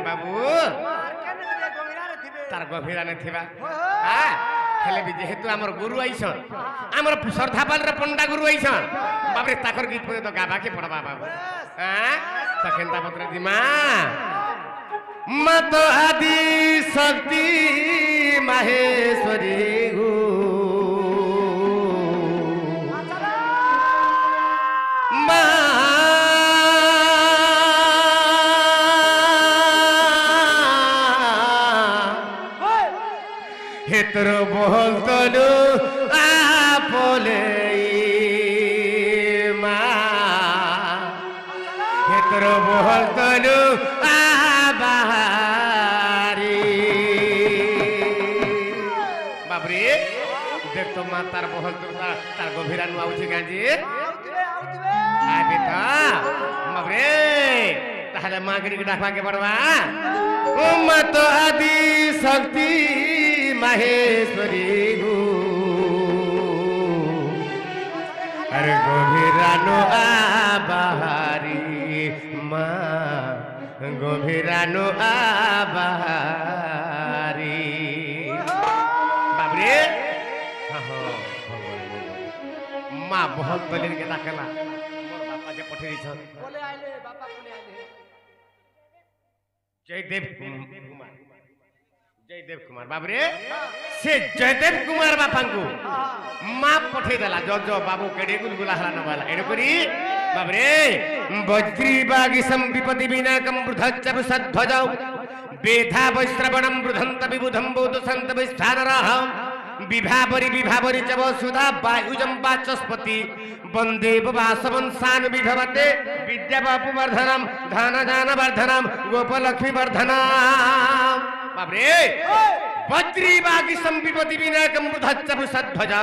बाबू मार केने रे गमिरारे थिबे तार गभीराने थिबा हो हां हेले भी जेहेतु हमर गुरु आइछन हमर श्रद्धापाल रे पंडा गुरु आइछन बाबरे ताकर गीत पय तो गाबा के पड़बा बाबू हां तखेनता पत्र दिमा मत आदि शक्ति माहेश्वरी गो मा हेतर बोल तलु आपले मा हेतर बोल तलु आबारी बाबरे देख तो मा तार बोल तो तार गभीरा नु आउछि गाजी आउतिबे आबे ता बाबरे ताहले मागरी के डाकवा के पड़वा ओ मत आदि शक्ति माहेश्वरी गो अरे गभीरानो आबारी माँ गभीरानो आबारी बाबरे माँ बहुत बलिर के डाकला मोर बापा के पठे छ बोले आइले बापा बोले आइले जयदेव कुमार जयदेव कुमार बाबरे से जयदेव कुमार बापांकु मां पठे देला जो जो बाबू केडे गुलगुला हला नवाला एडे करी बाबरे वज्री बागी संविपति विनाकम वृद्धच्च सध्वजौ वेधा वैश्रवणम वृद्धंत विबुधम बोध संत विस्थानरहं विभावरी च वसुधा वायुजं वाचस्पति वंदे वासवंशान विभवते विद्यावापु वर्धनम धन दान वर्धनम गोपलक्ष्मी वर्धनम बाबरे वज्री बागी संविपति विनायकम वृद्धच्च सध्वजा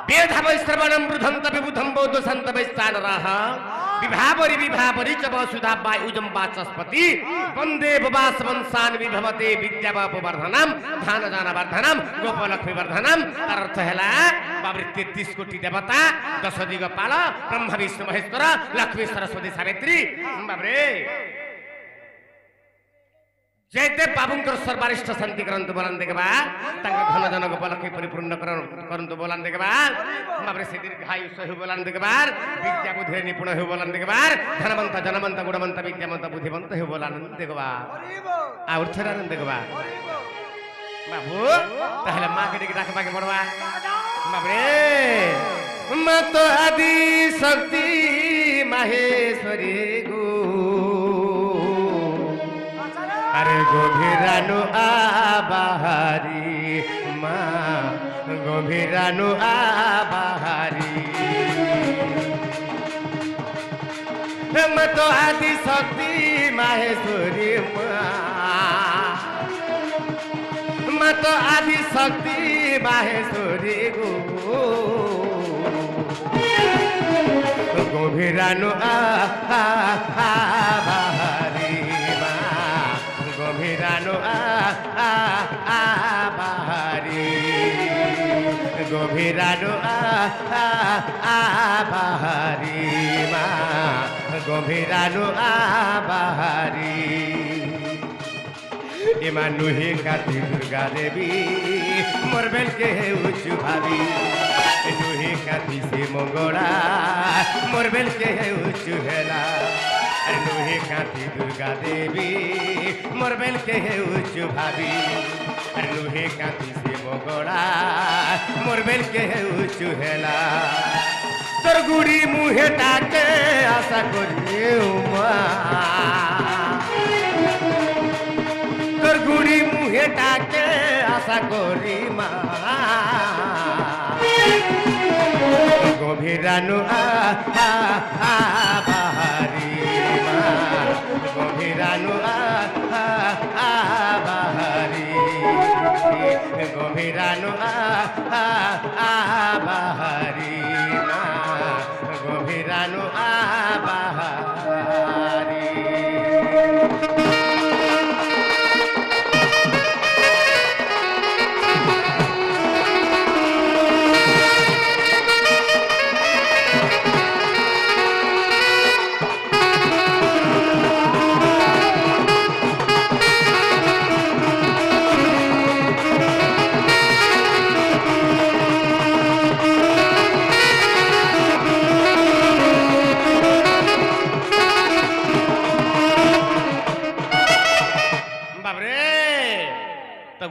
वेद वैश्रवणम वृद्धंत विबुधम बोध संत वैश्चानरहं विभावरी च वसुधा वायुजं वाचस्पति वंदे वासवंशान विभवते विद्यावापु वर्धनम धन दान वर्धनम गोपलक्ष्मी वर्धनम तार अर्थ हैला बाबरे 33 कोटी देवता 10 दिगपाल ब्रह्मा विष्णु महेश्वर लक्ष्मी सरस्वती सावित्री बाबरे जयदेव बाबूंकर सर्वरिष्ठ शांति करंतु बोलन देखबा तांग धन जन गोपलक्ष्मी परिपूर्ण करंतु बोलन देखबा बाबरे से दीर्घायु सहि बोलन देखबा विद्या बुद्धि निपुण हो बोलन देखबा धनवंत जनवंत गुणवंत विद्यावंत बुद्धिवंत हो बोलन देखबा हरिबो आ उठरान देखबा हरिबो बाबू ताहले मां के डाकबा के पड़वा बाबरे मत आदि शक्ति माहेश्वरी गो अरे गभीरानु आबाहारी माँ गभीरानु आबाहारी मत आदि शक्ति माहेश्वरी माँ मत आदि शक्ति माहेश्वरी गो गभीरानु आबाहारी गभीरानु आबाहारी गभीरानु आबाहारी माँ गभीरानु आबाहारी एमा नुहे काती दुर्गा देवी मोरबेल के उच्च भावी नुहे काती से मंगोड़ा मोरबेल के उच्च हेला नुहे काती दुर्गा देवी मोरबेल के उच्च भावी नुहे काती से मंगोड़ा मोरबेल के उच्च हेला तोर गुड़ी मुहे टाके आशा करी उमा তোর গুড়ি মুহে ডাকে আশা করি মা গভীরানু আবাহারি মা গভীরানু আবাহারি গভীরানু আবাহারি মা গভীরানু আবাহারি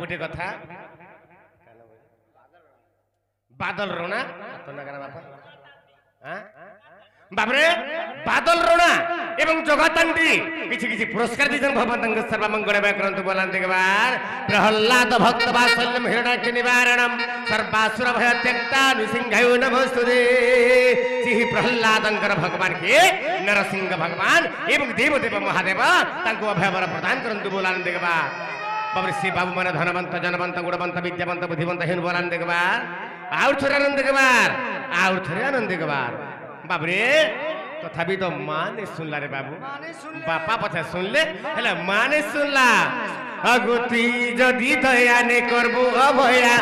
গোটে কথা বাদল রোনা তো না কেন বাপা হ্যাঁ বাবরে বাদল রোনা এবং জগতান্ডি কিছু কিছু পুরস্কার দিয়েছেন ভগবান সর্বমঙ্গল ব্যাকরন্ত বলান দেখবার প্রহ্লাদ ভক্ত বাৎসল্যম হিরণ্যাক্ষ নিবারণম সর্বাসুর ভয় ত্যক্তা নৃসিংহায় নমস্তুতে সেই প্রহ্লাদঙ্কর ভগবান কে নরসিংহ ভগবান এবং দেবদেব মহাদেব তাଙ୍କୁ অভয়বর প্রদান করন্তু বলান দেখবা বাবরে সে বাবু মানে ধনবন্ত জনবন্ত গুণবন্ত বিদ্যাবন্ত বুদ্ধিবন্ত হেন বলান দেখবার আর থরে আনন্দ দেখবার আর থরে আনন্দ দেখবার বাবরে তথাপি তো মানে শুনলা রে বাবু মানে শুনলে বাপা পথে শুনলে হেলে মানে শুনলা অগতি যদি দয়ানে করবু অভয়া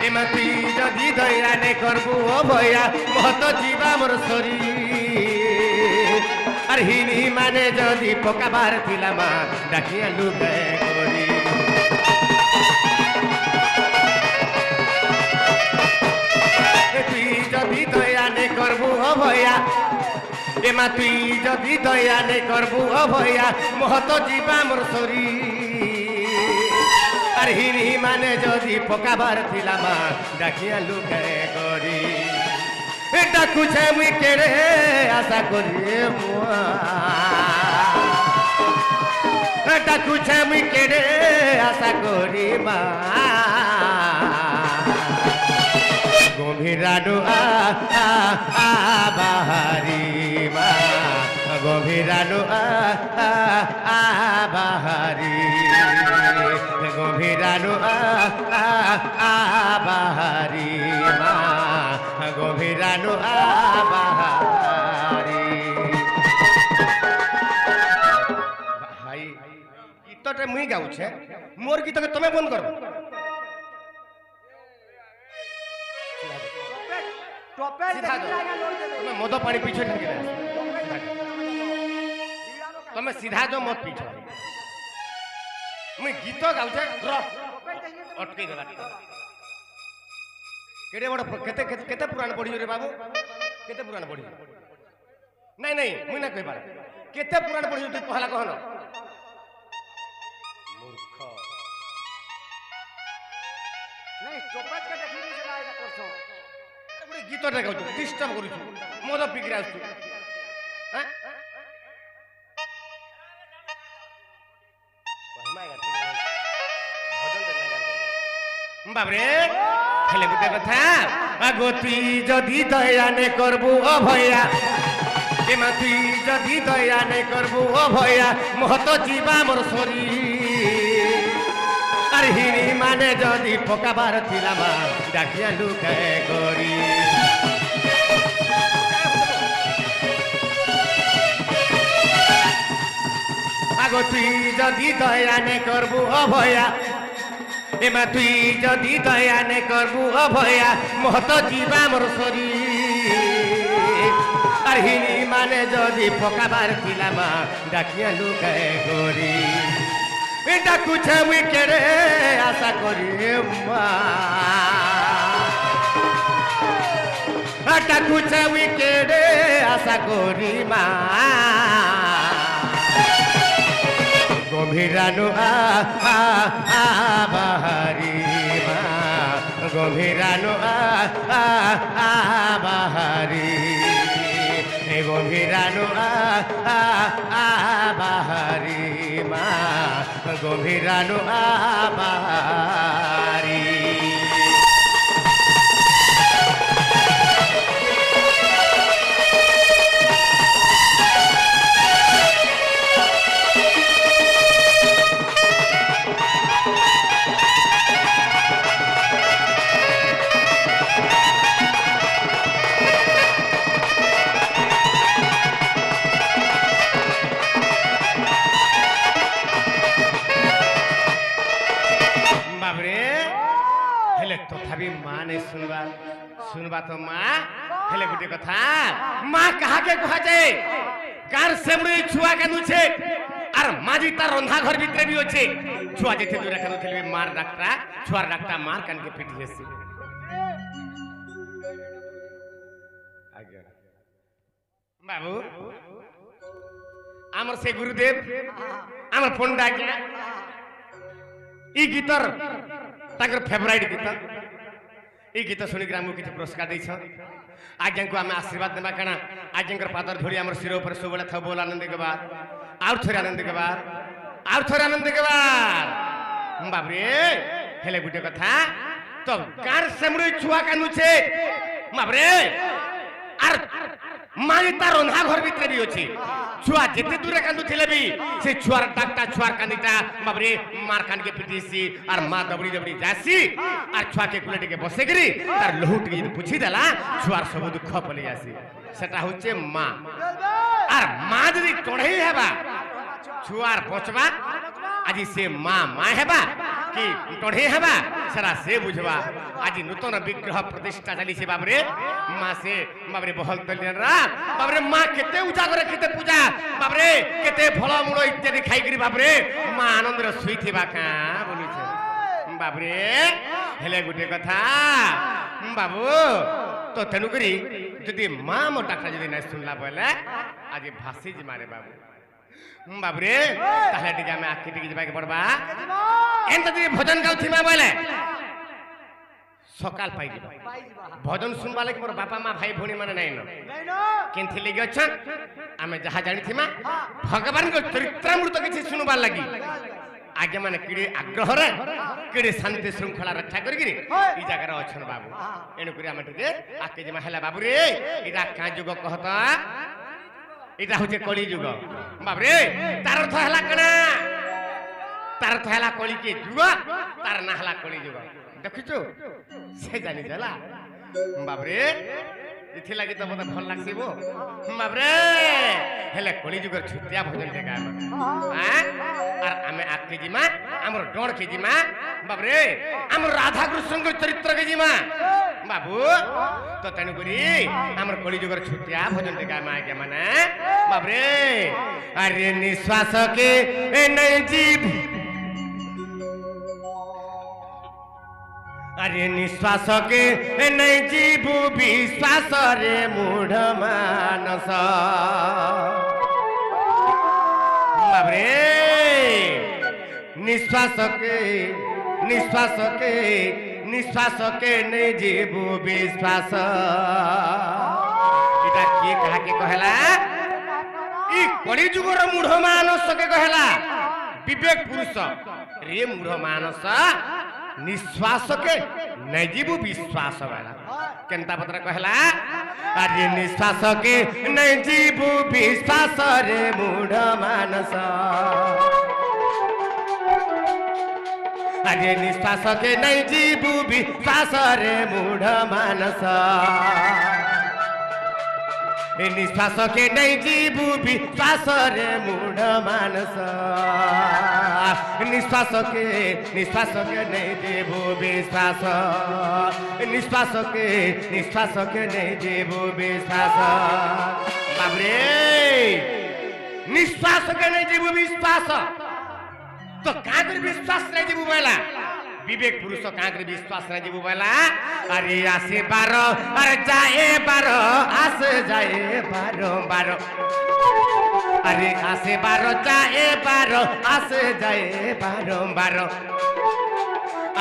এমা তুই যদি দয়ানে করবু অভয়া মহত জীবা মোর শরীর আর হিনি মানে যদি পকাবার থিলা মা ডাকিয়া লুকে করি তুই যদি দয়ানে করবু অভয়া এমা তুই যদি দয়ানে করবু অভয়া মহত জীবা মোর শরীর আর হিনি মানে যদি পকাবার থিলা মা ডাকিয়া লুকে করি ডাকুছে মুই কেড়ে আশা করি ডাকুছে মুই কেড়ে আশা করি মা গভীরাডু বাহারি মা গভীরাডু বাহারি গভীরাডু বাহারি মা গভীরাডু বাহারি ভাই গীতটা মুই গাউছে মোর গীতকে তুমি বন্ধ করো टोपे सीधा दो। तुम्हें मद पानी पीछे ढंगे तुम्हें सीधा जो मत पीछे मुई गीत गाउछे अटके देला केडे बड़ केते केते पुराण पढ़ी रे बाबू केते पुराण पढ़ी नहीं नहीं मुई ना कहि पार केते पुराण पढ़ी तू पहला कहन मूर्ख नहीं टोपे के देखि नहीं चला आइला करछो गीतटा गाउछु डिस्टर्ब करूछु मद पिकरा आछु हां बाबरे हेले गुटे कथा आगो तुई जदि दयाने करबु अभया एमा तुई जदि दयाने करबु अभया महत जीवा मोर शरीर আর হিনি মানে যদি পকাবার থিলা মা ডাকিয়া লুকে করি আগো তুই যদি দয়ানে করবু অভয়া এমা তুই যদি দয়ানে করবু অভয়া মহত জীবা মোর শরীর আর হিনি মানে যদি পকাবার থিলা মা ডাকিয়া লুকে করি এটা কুছে মুই কেড়ে আশা করি মা এটা কুছে মুই কেড়ে আশা করি মা গভীরানু বাহারি মা গভীরানু বাহারি গভীরানু বাহারি মা গভীরানু বাহারি तथापि माँ नहीं सुनवा सुनवा तो माँ हेले गुटे कथा माँ कहा के कहा जाए कार सेमड़ी छुआ के नुछे आर माजी तार रंधा घर भीतर भी होछे छुआ जेथे दूर रखा थेले मार डाक्टा छुआर डाक्टा मार कान के पिटी हेसी आगे बाबू आमर से गुरुदेव आमर पंडा के ଇ ଗୀତର ତାଙ୍କର ଫେଭରାଇଟ ଗୀତ ଇ ଗୀତ ଶୁଣିକି ଆମକୁ କିଛି ପୁରସ୍କାର ଦେଇଛନ୍ ଆଜ୍ଞାଙ୍କୁ ଆମେ ଆଶୀର୍ବାଦ ଦେବା କାଣା ଆଜ୍ଞାଙ୍କର ପାଦର ଧୂଳି ଆମର ଶିର ଉପରେ ସବୁବେଳେ ଥାଉ ବୋଲ ଆନନ୍ଦ ଗବାର ଆଉ ଥରେ ଆନନ୍ଦ ଗବାର ଆଉ ଥରେ ଆନନ୍ଦ ଗବାର ବାବରେ ହେଲେ ଗୋଟେ କଥା ତ ଗାଁର ସେମୁଡ଼ି ଛୁଆ କାନ୍ଦୁଛେ ବାବରେ আর মাই তার রন্ধা ঘর ভিতরে বি অছি ছুয়া যেতে দূরে কান্দুছিলে বি সে ছুয়ার ডাকটা ছুয়ার কান্দিটা বাবরে মার কানকে পিটিছি আর মা দবড়ি দবড়ি যাসি আর ছুয়াকে কুলে টিকে বসে গরি তার লহু টিকে যদি পুছি দেলা ছুয়ার সব দুঃখ পলে আসি সেটা হচ্ছে মা আর মা যদি টড়েই হেবা ছুয়ার বচবা আজি সে মা মা হেবা কি টড়েই হেবা সেটা সে বুঝবা আজি নূতন বিগ্রহ প্রতিষ্ঠা চালিছে বাবরে মা সে বাবরে বহল তলিয়ানরা বাবরে মা কেতে উজাগরে কেতে পূজা বাবরে কেতে ফল মূল ইত্যাদি খাইকরি বাবরে মা আনন্দরে শুইথিবা কা বলুছে বাবরে হেলে গুটে কথা বাবু তো তেনুকরি যদি মা মো ডাকটা যদি নাই শুনলা বলে আজি ভাসি জিমারে বাবু বাবরে তাহলে টিকে আমি আখি টিকে যাবাকে পড়বা এনতা যদি ভজন গাউথিমা বলে সকাল পাই যাব ভজন শুনবা লাগি মোর বাপা মা ভাই ভଉଣୀ মানে নাই ন কেনথি লাগি অছন আমি যাহা জানিথিমা ভগবানଙ୍କ চরিত্রামৃত কিছু শুনবার লাগি আগে মানে কিড়ি আগ্রহরে কিড়ি শান্তি শৃঙ্খলা রক্ষা করিকি এই জায়গায় অছন বাবু এণু করে আমি টিকে আকে যেমা হেলা বাবু রে এটা কা যুগ কহতা এটা হচ্ছে কলি যুগ বাবরে তার অর্থ হেলা কেনা তার অর্থ হেলা কলি কে যুগ তার না হেলা কলি যুগ দেখুছু সে জানি जाला বাবরে ইথি লাগি তো মতে ভাল লাগছিব বাবরে হেলে কলি যুগের ছুটিয়া ভজন দেখা হ্যাঁ আর আমি আকে জিমা আমার ডর কে জিমা বাবরে আমার রাধা কৃষ্ণଙ୍କ চরিত্র কে জিমা বাবু তো তেনু করি আমার কলি যুগের ছুটিয়া ভজন দেখা মা আগে মানে বাবরে আরে নিঃশ্বাস কে নাই জীব अरे निश्वास के नहीं जीवु विश्वास रे मूढ़ मानस बाबरे निश्वास के नहीं जीवु विश्वास इटा किए कहा के कहला ई कली जुगर मूढ़ मानस के कहला विवेक पुरुष रे मूढ़ मानस निश्वास के नहीं जीवु विश्वास वाला केनता पत्र कहला अरे निश्वास के नहीं जीवु विश्वास रे मूढ़ मानस अरे निश्वास के नहीं जीवु विश्वास रे मूढ़ मानस निश्वास के नहीं जीवु विश्वास रे मूढ़ मानस निश्वास के नहीं जीवु विश्वास निश्वास के नहीं जीवु विश्वास बाबरे निश्वास के नहीं जीवु विश्वास तो का कर विश्वास नहीं जीवु बोला विवेक पुरुष का कर विश्वास नहीं जीवु बोला अरे आसे बारो अरे जाए बारो आसे जाए बारो बारो अरे आसे बारो जाए बारो आसे जाए बारो बारो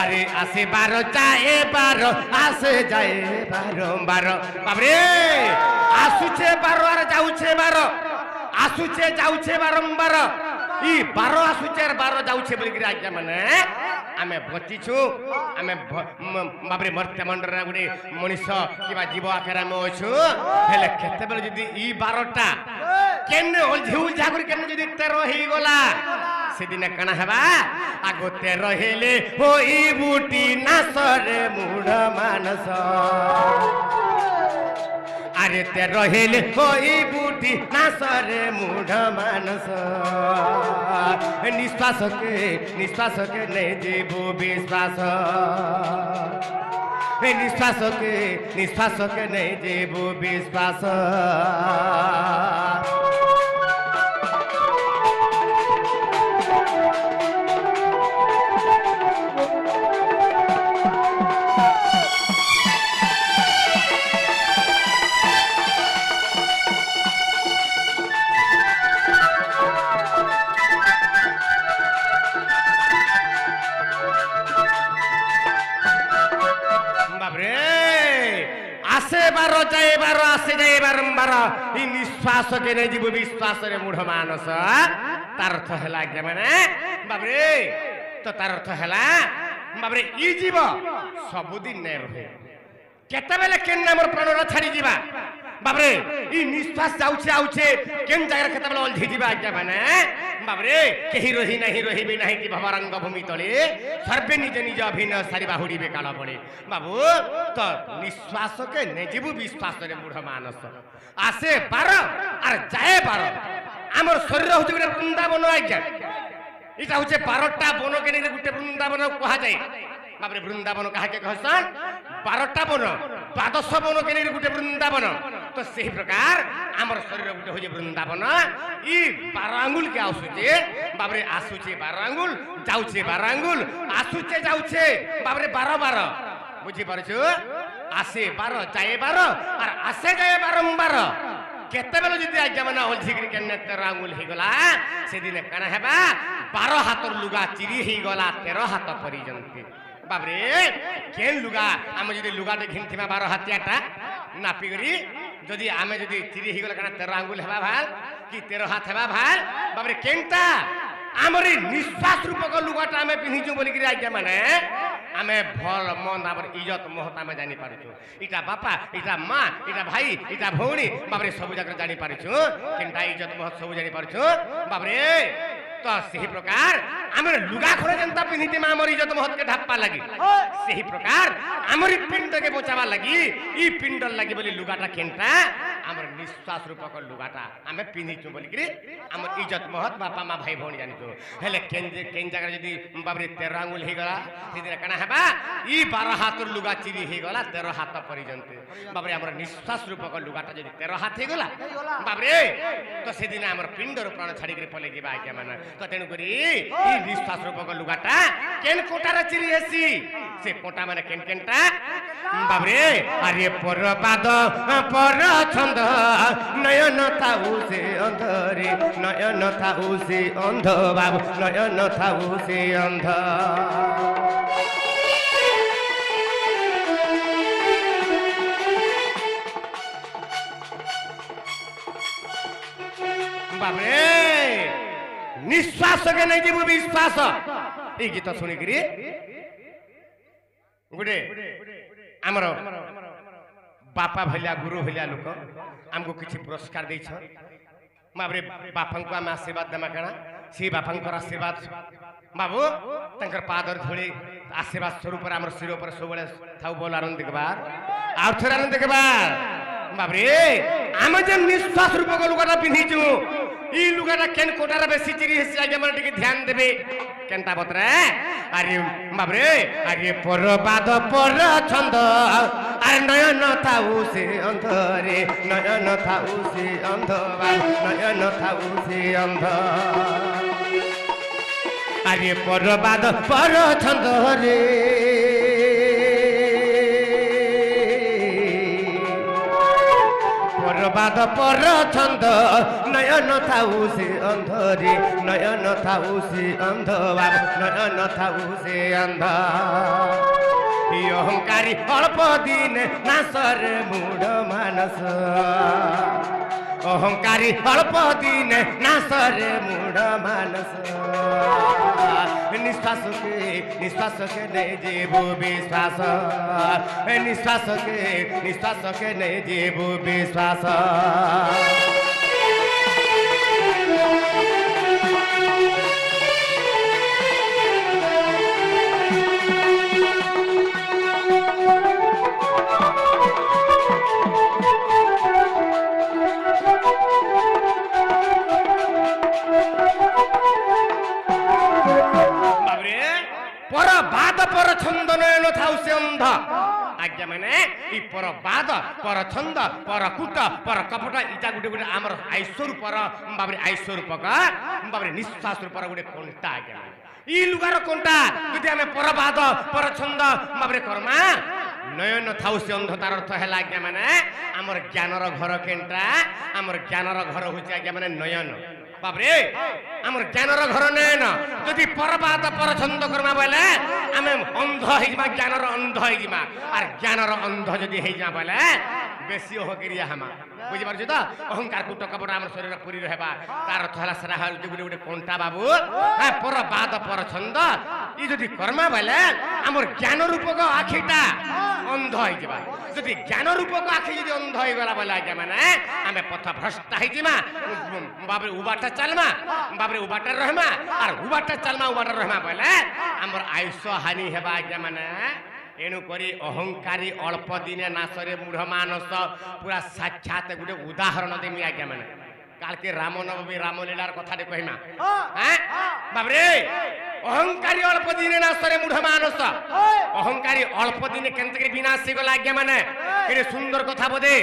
अरे आसे बारो जाए बारो आसे जाए बारो बारो बाबरे आसुचे बारो अरे जाउचे बारो आसुचे जाउचे बारंबार ई बारो आसुचे बारो जाउचे बोली कि आज्ञा माने आमे बचिछु आमे बाबरे मर्त्य मंडर गुडी मनुष्य किबा जीव आकार आमे अछु हेले केते बेले जदी ई 12टा केने ओलझी उलझा कर केने जदी 13 हेई गला सेदिन कणा हेबा आगो 13 हेले होई बूटी नासरे मूढ़ मानस अरे 13 हेले होई बूटी नासरे मूढ़ मानस निश्वास के नहीं जीवु विश्वास निश्वास के नहीं जीवु विश्वास ବାର ଯାଏ ବାର ଆସେ ଯାଏ ବାରମ୍ବାର ଇ ନିଶ୍ୱାସ କେ ନେଇ ଯିବୁ ବିଶ୍ୱାସରେ ମୂଢ ମାନସ ତାର ଅର୍ଥ ହେଲା ଆଜ୍ଞା ମାନେ ବାବରେ ତ ତାର ଅର୍ଥ ହେଲା ବାବରେ ଇ ଜୀବ ସବୁଦିନ ନେ ରହେ କେତେବେଳେ କେନ୍ ଆମର ପ୍ରାଣଟା ଛାଡି ଯିବା ବାବରେ ଇ ନିଶ୍ୱାସ ଯାଉଛେ ଆଉଛେ କେନ୍ ଜାଗାରେ କେତେବେଳେ ଓଲ୍ଝି ଯିବା ଆଜ୍ଞା ମାନେ ବାବରେ କେହି ରହି ନାହିଁ ରହିବେ ନାହିଁ କି ଭବରଙ୍ଗ ଭୂମି ତଳେ ସର୍ବେ ନିଜ ନିଜ ଅଭିନୟ ସାରି ବାହୁଡ଼ିବେ କାଳ ବଳେ ବାବୁ ତ ନିଶ୍ୱାସକେ ନେଯିବୁ ବିଶ୍ୱାସରେ ମୂଢ ମାନସ ଆସେ ବାର আর যায় বার আমার শরীর হচ্ছে গোটে বৃন্দাবন আজ্ঞা এটা হচ্ছে 12টা বনকে নিয়ে গোটে বৃন্দাবন কুহা যায় বাপরে বৃন্দাবন কাহাকে কহসন 12টা বন 12 বনকে নিয়ে গোটে বৃন্দাবন তো সেই প্রকার আমার শরীর গোটে হচ্ছে বৃন্দাবন ই 12 আঙ্গুল কে আসুছে বাপরে আসুছে 12 আঙ্গুল যাচ্ছে 12 আঙ্গুল আসুছে যাচ্ছে বাপরে 12 12 বুঝি পারছো আসে 12 যায় 12 আর আসে যায় বারম্বার কেতেবেলে যদি আজ্ঞা মানে ওলঝিকি কেনে 13 আঙ্গুল হইগলা সেদিনে কানা হেবা 12 হাতর লুগা চিরি হইগলা 13 হাত পর্যন্ত বাবরে কেন লুগা আমি যদি লুগাতে ঘিনথিমা 12 হাতিয়াটা নাপি করি যদি আমি যদি চিরি হইগলা কানা 13 আঙ্গুল হেবা ভাল কি 13 হাত হেবা ভাল বাবরে কেনটা আমরি নিঃশ্বাস রূপক লুগাটা আমি পিন্ধিছু বলি কি আজ্ঞা মানে আমি ভল মন আমার ইজ্জত মহত আমি জানি পারছু এটা বাপা এটা মা এটা ভাই এটা ভৌণী বাবরে সবু জায়গা জানি পারছু কেনটা ইজ্জত মহত সবু জানি পারছু বাবরে তো সেই প্রকার আমার লুগা খরে যেনতা পিন্ধিতে আমার ইজ্জত মহত কে ঢাপ্পা লাগি সেই প্রকার আমারি পিণ্ডকে বচাবার লাগি ই পিণ্ডর লাগি বলি লুগাটা কেনটা আমার নিঃশ্বাস রূপক লুগাটা আমি পিন্ধিছু বলি কি আমার ইজ্জত মহত বাপা মা ভাই ভৌণী জানিছু হেলে কেন জায়গা যদি বাবরে 13 আঙ্গুল হইগলা সেদিন কানা হেবা ই 12 হাতর লুগা চিরি হইগলা 13 হাত পর্যন্ত বাবরে আমার নিঃশ্বাস রূপক লুগাটা যদি 13 হাত হইগলা বাবরে তো সেদিন আমার পিণ্ডর প্রাণ ছাড়ি করে পলে যাবা আজ্ঞা মানে তো তেণু করি ই নিঃশ্বাস রূপক লুগাটা কেন কোটারে চিরি হেসি সে কোটা মানে কেন কেনটা বাবরে আরে পরপাদ পর ছন্দ নয়ন থাউ সে অন্ধরে নয়ন থাউ সে অন্ধ বাবু নয়ন থাউ সে অন্ধ বাবরে নিঃশ্বাস কে নাই যাবো বিশ্বাস এই গীত শুনিকি গোটে আমার বাপা ভাইয়া গুরু ভাইয়া লোক আমକୁ କିଛି পুরস্কার ଦେଇଛ বাবরে বাপাଙ୍କୁ ଆମେ আশীর্বাদ দেমা কাଣା সেই বাপাঙ্কর আশীর্বাদ বাবু তাঙ্কর পাদর ধূলি আশীর্বাদ স্বরূপ আমার শির উপরে সবুলে থাউ বল আনন্দ দেখবার আর থর আনন্দ দেখবার বাবরে আমি যে নিঃশ্বাস রূপক লুগাটা পিন্ধিছু ই লুগাটা কেন কোটারা বেশি চিরি হেসি আগে মানে টিকে ধ্যান দেবে কেনটা বতরে আরে বাবরে আরে পরবাদ পর ছন্দ আর নয়ন থাউ সে অন্ধরে নয়ন থাউ সে অন্ধ নয়ন থাউ সে অন্ধ আরে পরবাদ পর ছন্দ রে পরবাদ পর ছন্দ নয়ন থাউ সে অন্ধরে নয়ন থাউ সে অন্ধ নয়ন থাউ সে অন্ধ অহংকারী অল্প দিন নাসর মূঢ় মানস অহংকারী অল্প দিন নাসরে মূঢ় মানস নিঃশ্বাসকে নেই জীব বিশ্বাস নিঃশ্বাসকে নেই জীব বিশ্বাস আজ্ঞা মানে ই পর বাদ পর ছন্দ পর কুট পর কপট ইটা গুটে গুটে আমার আইশ্বর পর বাবরে আইশ্বর রূপক বাবরে নিঃশ্বাস রূপর গুটে কোনটা আজ্ঞা ই লুগার কোনটা যদি আমি পর বাদ পর ছন্দ বাবরে কর্মা নয়ন থাউ সে অন্ধ তার অর্থ হেলা আজ্ঞা মানে আমার জ্ঞানর ঘর কেনটা আমার জ্ঞানর ঘর হচ্ছে আজ্ঞা মানে নয়ন বাবরে আমার জ্ঞানর ঘর নয়ন যদি পরবাদ পরছন্দ করমা বলে আমি অন্ধ হয়ে যা জ্ঞানর অন্ধ হয়ে যা আর জ্ঞানর অন্ধ যদি হয়ে যা বলে বেশি অহংকারিয়া হামা বুঝি পারছো তো অহংকার কু টকা বড় আমার শরীর পুরি রহবা তার অর্থ হলা সারা হাল গুড়ে গুড়ে কোনটা বাবু হ্যাঁ পর বাদ পর ছন্দ ই যদি কর্মা বলে আমার জ্ঞান রূপক আখিটা অন্ধ হয়ে যাবা যদি জ্ঞান রূপক আখি যদি অন্ধ হয়ে গলা বলে আজ্ঞা মানে আমি পথ ভ্রষ্ট হয়ে যাবা বাবরে উবাটা চালমা বাবরে উবাটা রহমা আর উবাটা চালমা উবাটা রহমা বলে আমার আয়ুষ হানি হেবা আজ্ঞা মানে এণুকরি অহংকারী অল্প দিনে নাশরে মূঢ় মানস পুরা সাক্ষাৎ গোটে উদাহরণ দেমি আজ্ঞা মানে কালকে রামনবমী রামলীলার কথাটি কহিমা হ্যাঁ বাবরে অহংকারী অল্প দিনে নাশরে মূঢ় মানস অহংকারী অল্প দিনে কেন থেকে বিনাশ গলা আজ্ঞা মানে এটা সুন্দর কথা বোধে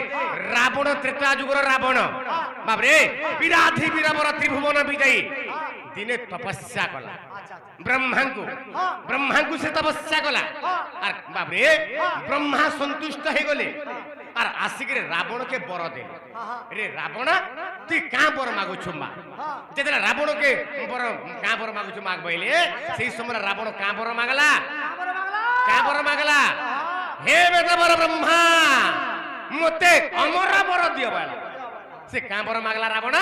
রাবণ ত্রেতা যুগর রাবণ বাবরে বিরাধি বীরবর ত্রিভুবন বিজয়ী দিনে তপস্যা কলা ব্রহ্মাঙ্কু সে তপস্যা কলা আর বাবরে ব্রহ্মা সন্তুষ্ট হয়ে গলে আর আসিকি রাবণকে বর দে রে রাবণ তুই কাঁ বর মাগুছু মা যেতে রাবণকে বর কাঁ বর মাগুছু মাগ বইলে সেই সময় রাবণ কাঁ বর মাগলা কাঁ বর মাগলা হে বেদ বর ব্রহ্মা মতে অমর বর দিও বলা সে কাঁ বর মাগলা রাবণ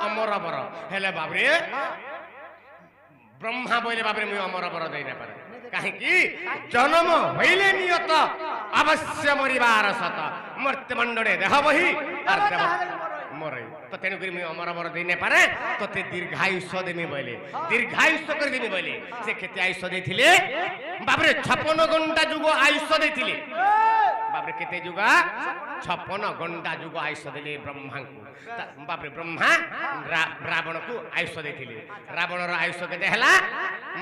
অমর বর হেলে বাবরে ব্রহ্মা বইলে বাবরে মুই অমর বর দেই না পারে কাহিকি জন্ম হইলে নিয়ত অবশ্য মরিবার সত মর্ত্যমণ্ডলে দেহ বহি আর দেব মরে তো তেনু করি মুই অমর বর দেই না পারে তোতে দীর্ঘায়ুষ্য দেমি বইলে দীর্ঘায়ুষ্য করে দেমি বইলে সে কেতে আয়ুষ্য দেইছিলে বাবরে 56 ঘন্টা যুগ আয়ুষ্য দেইছিলে বাবরে কেতে যুগা 56 ঘন্টা যুগ আয়ুষ্য দিলে ব্রহ্মাঙ্কু বাবরে ব্রহ্মা রাবণକୁ ଆୟୁଷ ଦେଇଥିଲେ ରାବଣର ଆୟୁଷ କେତେ ହେଲା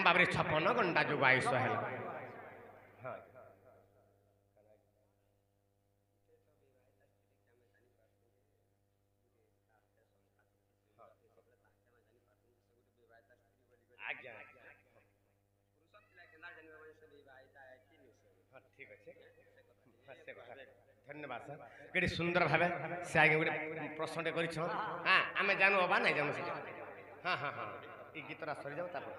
ବାବରେ 56 ଘଣ୍ଟା ଯୁଗ ଆୟୁଷ ହେଲା ଆଜ୍ଞା ঠিক আছে ধন্যবাদ স্যার কেটি সুন্দর ভাবে সে আগে গোটে প্রশ্নটে করেছ হ্যাঁ আমি জানু বা নাই জানু সেটা হ্যাঁ হ্যাঁ হ্যাঁ এই গীতটা সরি যাও তারপর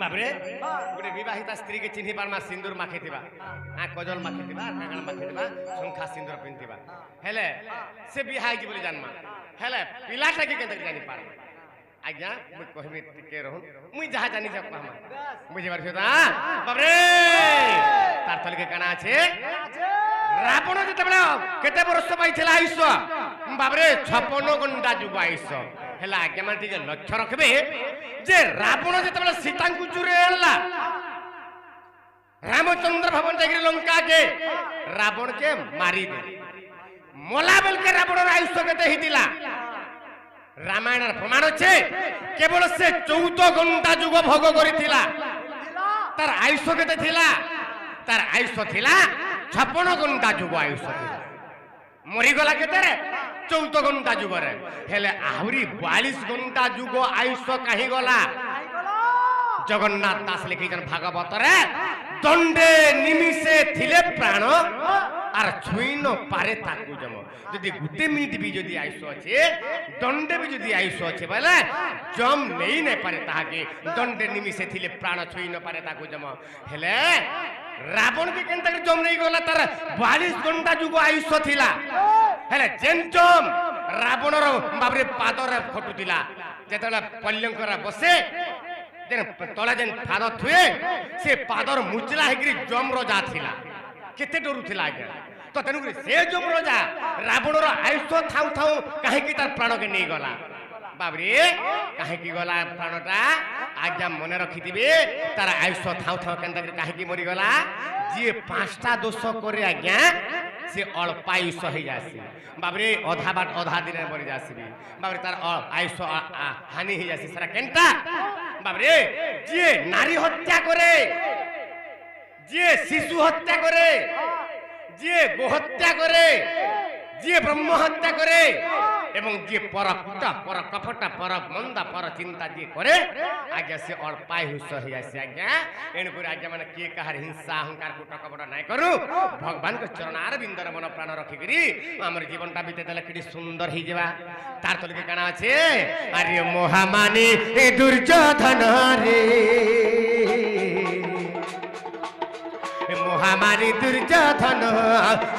বাবরে গোটে বিবাহিতা স্ত্রীকে চিহ্নি পারমা সিন্দুর মাখিথিবা হ্যাঁ কজল মাখিথিবা কাকণ মাখিথিবা শঙ্খা সিন্দুর পিন্ধিবা হেলে সে বিহা হয়েছি বলে জানমা হেলে পিলাটাকে কেন জানি পারমা আজ্ঞা মুই কহিবি টিকে রহুন মুই যাহা জানি সব কহমা বুঝি পারছো না বাবরে তার তলকে কানা আছে রাবণ যেতবেলে কেতে বর্ষ পাইছিল আয়ুষ বাবরে 56 ঘন্টা যুগ আয়ুষ হেলা আজ্ঞা মানে টিকে লক্ষ্য রাখবে যে রাবণ যেতবেলে সীতাঙ্কু চুরে আনলা রামচন্দ্র ভবন যাই লঙ্কাকে রাবণকে মারি দে মলা বেলকে রাবণের আয়ুষ কেতে হইতিলা রামায়ণের প্রমাণ আছে কেবল সে 14 ঘন্টা যুগ ভোগ করিছিলা তার আয়ুষ কেতে থিলা তার আয়ুষ থিলা 56 ঘন্টা যুগ আয়ুষ থিলা মরিগলা কেতে রে 14 ঘন্টা যুগরে হেলে আহুরি 42 ঘন্টা যুগ আয়ুষ কাহি গলা জগন্নাথ দাস লিখিছেন ভাগবতরে দণ্ডে নিমিষে থিলে প্রাণ আর ছুঁই ন পারে তাকু জম যদি গোটে মিনিট বি যদি আয়ুষ আছে দণ্ডে বি যদি আয়ুষ আছে বলে জম নেই না পারে তাহাকে দণ্ডে নিমিষে থিলে প্রাণ ছুঁই ন পারে তাকু জম হেলে রাবণ কে কেনতা জম নেই গলা তার 42 ঘন্টা যুগ আয়ুষ থিলা হেলে যেন জম রাবণর বাবরে পাদরে ফটুতিলা যেতবেলা পল্যঙ্কর বসে তলে যেন পাদ থুয়ে সে পাদর মুচলা হইকি জম রজা থিলা কেতে ডরু থিলা আজ্ঞা তো তেণুকরি সে জম রজা রাবণর আয়ুষ থাউ থাউ কাহিকি তার প্রাণকে নেই গলা বাবরে কাহিকি গলা প্রাণটা আজ্ঞা মনে রখিথিবে তার আয়ুষ থাউ থাউ কেনতা কাহিকি মরি গলা যে 5টা দোষ করে আজ্ঞা সে অল্প আয়ুষ হয়ে যাসি বাবরে অধা বাট অধা দিনে মরি যাসিবি বাবরে তার আয়ুষ হানি হয়ে যাসি সারা কেনটা বাবরে যে নারী হত্যা করে যে শিশু হত্যা করে যে গো হত্যা করে যে ব্রহ্ম হত্যা করে এবং যে পর কপটা পর মন্দা পর চিন্তা যে করে আজ্ঞা সে অল্পায় হুস হয়ে আসে আজ্ঞা এণুকরি আজ্ঞা মানে কিଏ কাহার হিংসা অহংকার কুট কপট নাই করু ভগবান চরणार বিন্দর মন প্রাণ রখিকি আমার জীবনটা বিতে দেলে কেটি সুন্দর হয়ে যাবা তার তলকে কানা আছে আরে মহামানী দুর্যোধন রে মহামারী দুর্যোধন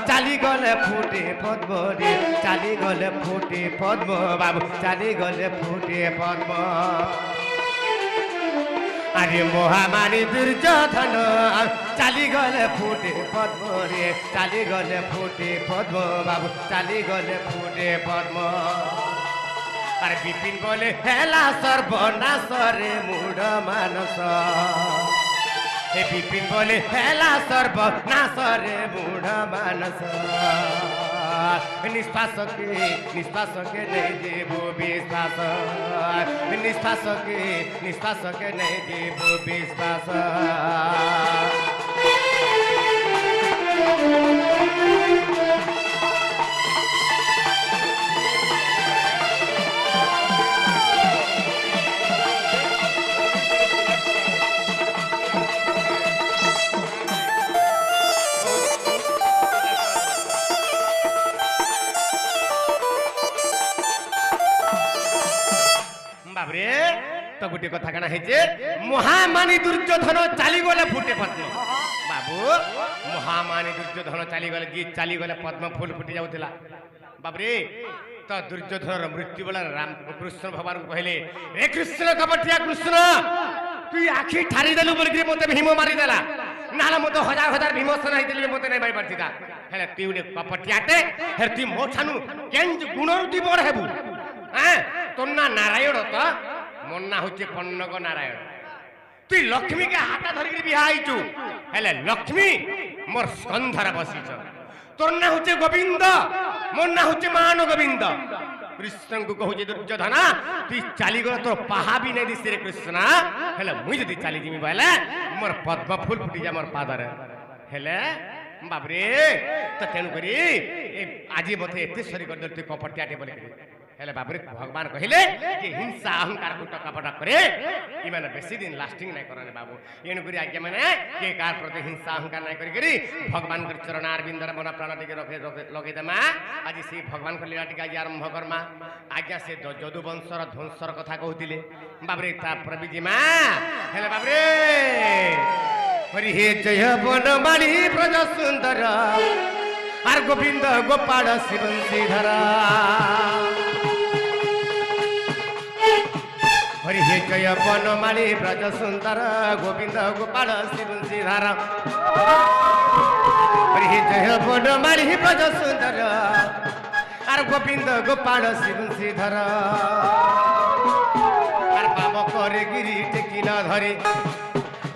চালি গলে ফুটে পদ্ম রে চালি গলে ফুটে পদ্ম বাবু চালি গলে ফুটে পদ্ম আরে মহামারী দুর্যোধন চালি গলে ফুটে পদ্ম রে চালি গলে ফুটে পদ্ম বাবু চালি গলে ফুটে পদ্ম আর বিপিন বলে হেলা সর্বনাশ রে মূঢ় মানস হে বিপিন বলে হেলা সর্বনাশ রে মূঢ় মানস নিষ্পাসকে নেই দেব বিশ্বাস নিষ্পাসকে নেই দেব বিশ্বাস বাবরে তো গোটে কথা কানা হয়েছে মহামানী দুর্যোধন চালি গলে ফুটে পদ্ম বাবু মহামানী দুর্যোধন চালি গলে যে চালি গলে পদ্ম ফুল ফুটি যাউଥିଲା বাবরে তো দুর্যোধনর মৃত্যু বেলা রাম কৃষ্ণ ভগবান কহিলে হে কৃষ্ণ কপটিয়া কৃষ্ণ তুই আখি ঠারি দেলু বলিকি মতে ভীম মারি দেলা নালে মতো হাজার হাজার ভীমসেন হইতিলে মতে নাই মারি পারছিতা হেলে তুই উনি কপটিয়াতে হে তুই মো ছানু কেঞ্জ গুণর তুই বড় হেবু হ্যাঁ তোর না নারায়ণ তো মোর না হচ্ছে পন্নগ নারায়ণ তুই লক্ষ্মীকে হাতা ধরিকি বিহা হইছু হেলে লক্ষ্মী মোর স্কন্ধরে বসিছ তোর না হচ্ছে গোবিন্দ মোর না হচ্ছে মান গোবিন্দ কৃষ্ণଙ୍କୁ কହୁছে দুর্যোধন তুই চালিগল তোর পাহা বি নাই দিছে রে কৃষ্ণ হেলে মুই যদি চালি জিমি বলে মোর পদ্ম ফুল ফুটি যা মোর পাদরে হেলে বাবরে তো তেণু করি আজি মতে এতে সরি করে তুই কপটিয়াটে বলে হেলে বাবরে ভগবান কহিলে যে হিংসা অহংকার কু টকাপটা করে ইমানে বেশি দিন লাস্টিং নাই করে বাবু এণু করি আজ্ঞা মানে কে কার প্রতি হিংসা অহংকার নাই করি ভগবান চরণার বিন্দরে মন প্রাণ টিকে লগে দেমা আজি সেই ভগবান লীলা টিকে আজ আরম্ভ করমা আজ্ঞা সে যদু বংশর ধ্বংসর কথা কহুতিলে বাবরে তারপরে বি জিমা হেলে বাবরে হরি হে জয় বনমালী ব্রজ সুন্দর আর গোবিন্দ গোপাল শিবংশীধর হরি হে জয় বনমালী ব্রজ সুন্দর গোবিন্দ গোপাল শিবংশীধর হরি হে জয় বনমালী ব্রজ সুন্দর আর গোবিন্দ গোপাল শিবংশীধর আর বাম করে গিরি টেকিল ধরে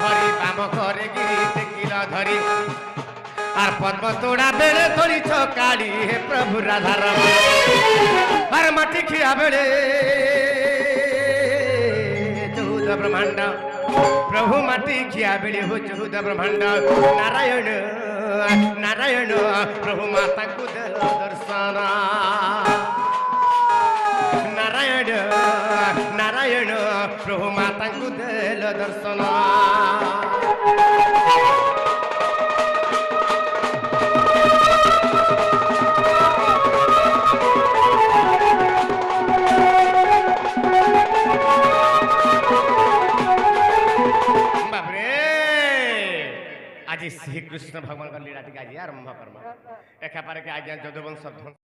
হরি বাম করে গিরি টেকিল ধরে আর পদ্ম তোড়া বেড়ে ধরিছ কালি হে প্রভু রাধার আর মাটি খিয়া বেড়ে চৌদ ব্রহ্মাণ্ড প্রভু মাটি খিয়া বেড়ে হো চৌদ ব্রহ্মাণ্ড নারায়ণ নারায়ণ প্রভু মাতাଙ୍କୁ দেল দর্শନ নারায়ণ নারায়ণ প্রভু মাতাଙ୍କୁ দেল দর্শନ आज श्री कृष्ण भगवान का लीला टीका आज आरंभ करमा एका पारे के आज यदुवंश